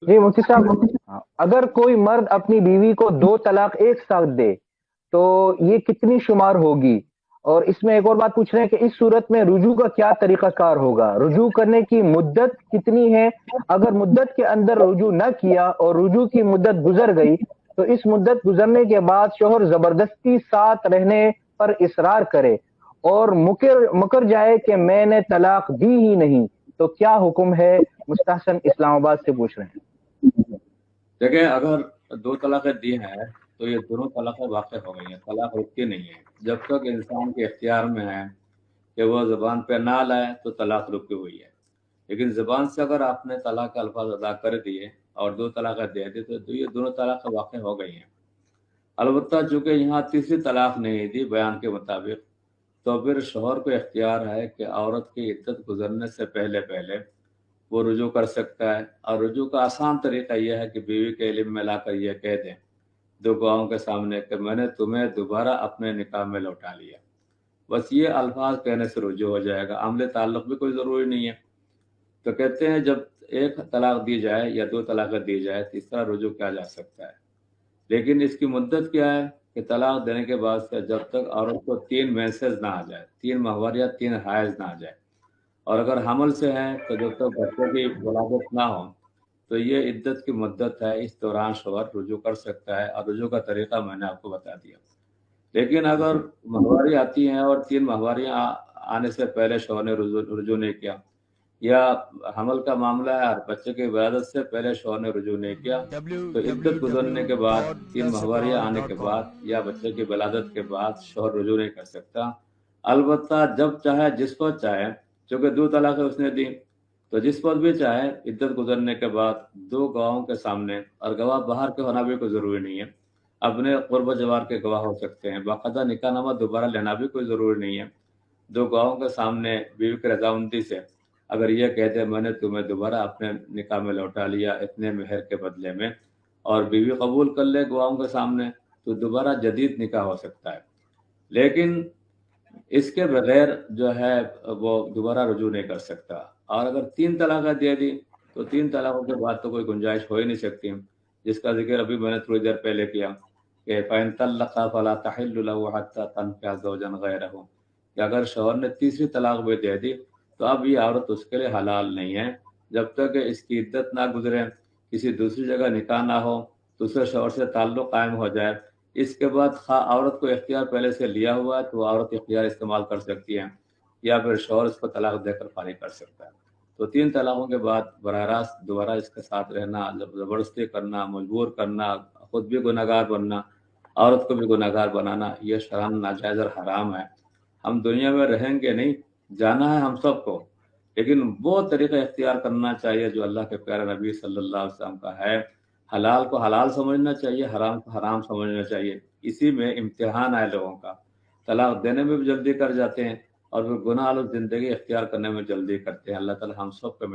جی مفتی صاحب، اگر کوئی مرد اپنی بیوی کو دو طلاق ایک ساتھ دے تو یہ کتنی شمار ہوگی؟ اور اس میں ایک اور بات پوچھ رہے ہیں کہ اس صورت میں رجوع کا کیا طریقہ کار ہوگا؟ رجوع کرنے کی مدت کتنی ہے؟ اگر مدت کے اندر رجوع نہ کیا اور رجوع کی مدت گزر گئی تو اس مدت گزرنے کے بعد شوہر زبردستی ساتھ رہنے پر اصرار کرے اور مکر جائے کہ میں نے طلاق دی ہی نہیں، تو کیا حکم ہے؟ مستحسن اسلام آباد سے پوچھ رہے ہیں۔ دیکھیں، اگر دو طلاقیں دی ہیں تو یہ دونوں طلاقیں واقع ہو گئی ہیں، طلاق رکتی نہیں ہے۔ جب تک انسان کے اختیار میں ہے کہ وہ زبان پہ نہ لائے تو طلاق رکی ہوئی ہے، لیکن زبان سے اگر آپ نے طلاق کے الفاظ ادا کر دیے اور دو طلاقیں دے دی تو یہ دونوں طلاقیں واقع ہو گئی ہیں۔ البتہ چونکہ یہاں تیسری طلاق نہیں دی بیان کے مطابق، تو پھر شوہر کو اختیار ہے کہ عورت کی عدت گزرنے سے پہلے پہلے وہ رجوع کر سکتا ہے، اور رجوع کا آسان طریقہ یہ ہے کہ بیوی کے علم میں لا کر یہ کہہ دیں دو گواہوں کے سامنے کہ میں نے تمہیں دوبارہ اپنے نکاح میں لوٹا لیا۔ بس یہ الفاظ کہنے سے رجوع ہو جائے گا، عمل تعلق بھی کوئی ضروری نہیں ہے۔ تو کہتے ہیں جب ایک طلاق دی جائے یا دو طلاقیں دی جائے تیسرا رجوع کیا جا سکتا ہے، لیکن اس کی مدت کیا ہے کہ طلاق دینے کے بعد سے جب تک عورت کو 3 مینسز نہ آ جائے، 3 ماہوار یا 3 حائض نہ آ جائے، اور اگر حمل سے ہے تو جب تک بچے کی ولادت نہ ہو، تو یہ عدت کی مدت ہے۔ اس دوران شوہر رجوع کر سکتا ہے، اور رجوع کا طریقہ میں نے آپ کو بتا دیا۔ لیکن اگر ماہواری آتی ہیں اور 3 ماہواریاں آنے سے پہلے شوہر نے رجوع نہیں کیا، یا حمل کا معاملہ ہے اور بچے کی ولادت سے پہلے شوہر نے رجوع نہیں کیا، تو عدت گزرنے کے بعد 3 ماہواریاں آنے کے بعد یا بچے کی ولادت کے بعد شوہر رجوع نہیں کر سکتا۔ البتہ جب چاہے، جس وقت چاہے، چونکہ 2 طلاقیں اس نے دی، تو جس وقت بھی چاہے عدت گزرنے کے بعد 2 گواہوں کے سامنے، اور گواہ باہر کے ہونا بھی کوئی ضروری نہیں ہے، اپنے قرب و جوار کے گواہ ہو سکتے ہیں، باقاعدہ نکاح نامہ دوبارہ لینا بھی کوئی ضروری نہیں ہے، 2 گواہوں کے سامنے بیوی کی رضامندی سے اگر یہ کہتے میں نے تمہیں دوبارہ اپنے نکاح میں لوٹا لیا اتنے مہر کے بدلے میں، اور بیوی قبول کر لے گواہوں کے سامنے، تو دوبارہ جدید نکاح ہو سکتا ہے۔ لیکن اس کے بغیر جو ہے وہ دوبارہ رجوع نہیں کر سکتا۔ اور اگر 3 طلاقیں دے دی تو 3 طلاقوں کے بعد تو کوئی گنجائش ہو ہی نہیں سکتی، جس کا ذکر ابھی میں نے تھوڑی دیر پہلے کیا کہ فَإِن طَلَّقَ فَلَا تَحِلُّ لَهُ حَتَّى تَنكِحَ زَوْجًا غَيْرَهُ، کہ اگر شوہر نے تیسری طلاق بھی دے دی تو اب یہ عورت اس کے لیے حلال نہیں ہے جب تک کہ اس کی عدت نہ گزرے، کسی دوسری جگہ نکاح نہ ہو، دوسرے شوہر سے تعلق قائم ہو جائے۔ اس کے بعد خواہ عورت کو اختیار پہلے سے لیا ہوا ہے تو وہ عورت اختیار استعمال کر سکتی ہے، یا پھر شوہر اس کو طلاق دے کر فارغ کر سکتا ہے۔ تو 3 طلاقوں کے بعد براہ راست دوبارہ اس کے ساتھ رہنا، زبردستی کرنا، مجبور کرنا، خود بھی گناہ گار بننا، عورت کو بھی گناہ گار بنانا، یہ شرعاً ناجائز اور حرام ہے۔ ہم دنیا میں رہیں گے نہیں، جانا ہے ہم سب کو، لیکن وہ طریقہ اختیار کرنا چاہیے جو اللہ کے پیارے نبی صلی اللہ علیہ وسلم کا ہے۔ حلال کو حلال سمجھنا چاہیے، حرام کو حرام سمجھنا چاہیے۔ اسی میں امتحان ہے لوگوں کا، طلاق دینے میں بھی جلدی کر جاتے ہیں اور پھر گناہ آلود زندگی اختیار کرنے میں جلدی کرتے ہیں۔ اللہ تعالی ہم سب کو